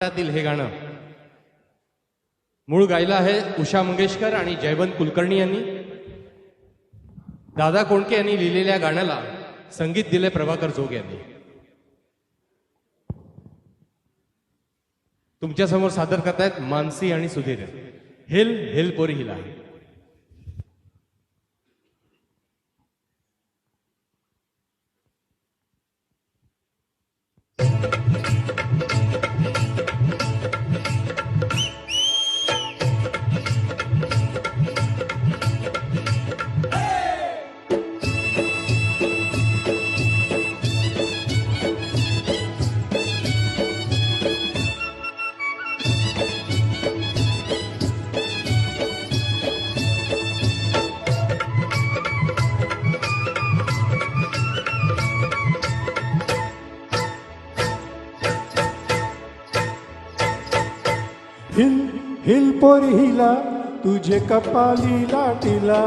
त्यातील हे गाणं मूळ गायला आहे उषा मंगेशकर आणि जयवंत कुलकर्णी यांनी. दादा कोंडके यांनी लिहिलेल्या गाण्याला संगीत दिले प्रभाकर जोग यांनी. तुमच्या समोर सादर करतायत मानसी आणि सुधीर. हिल हिल पोरी हिला. हिल हिल पोरी हिला तुझे कपाली लाटीला.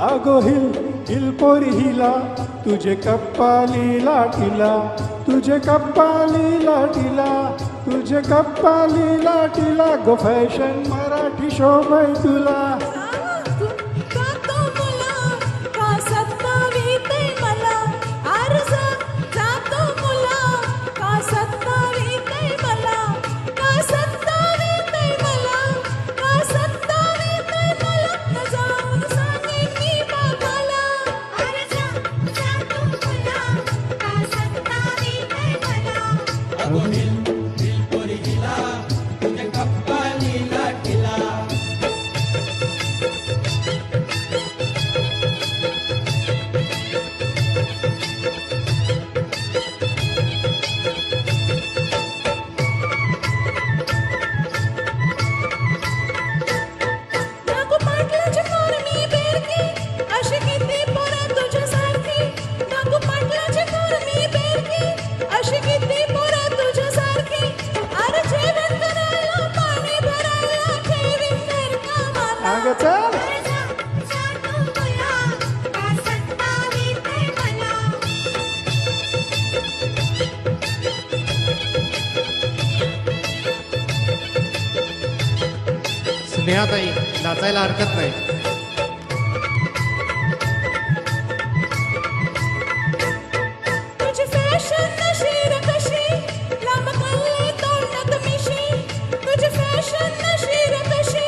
आगो हिल हिल पोरी हिला तुझे कपाली लाटीला. तुझे कपाली लाटीला तुझे कपाली लाटीला. गो फॅशन मराठी शोभय तुला. स्नेहाताई नाचायला हरकत नाही. तुझी फॅशन नशीर कशी लांब कल्ले तोंडात मिशी. तुझी फॅशन नशीर कशी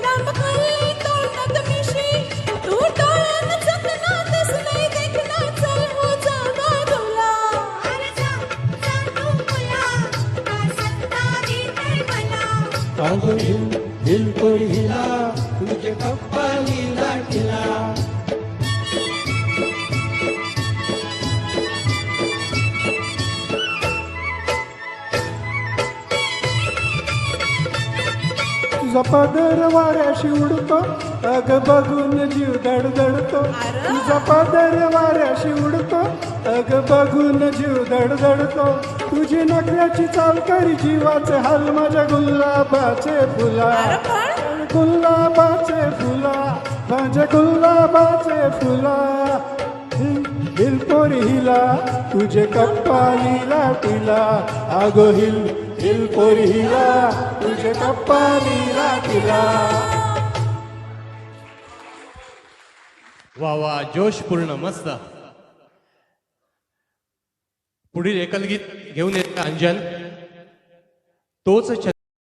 लांब कल्ले तोंडात मिशी. तू डोळ्यान चकना दिस नाही देखना चल हो जा बाजूला. अरे जा जा तू मुला का सत्तावी ते मला. आगो हिल हिल पोरी हिला तुझे कपाली लाटीला. तुझा पदर वाऱ्याशी उडतो अग बघून जीव धडधडतो. तुझा पदर वाऱ्याशी उडतो अग बघून जीव धडधडतो. तुझी नखऱ्याची चाल करी जीवाचे हाल माझ्या गुलाबाचे फुला. गुलाबाचे फुला माझ्या गुलाबाचे फुला. हिल पोरी हिला तुझे कपाली लाटीला. आगो हिल हिल पोरी हिला तुझे कपाली लाटीला. वा वा जोश पूर्ण मस्त. पुढील एकलगीत घेऊन येत अंजन तोच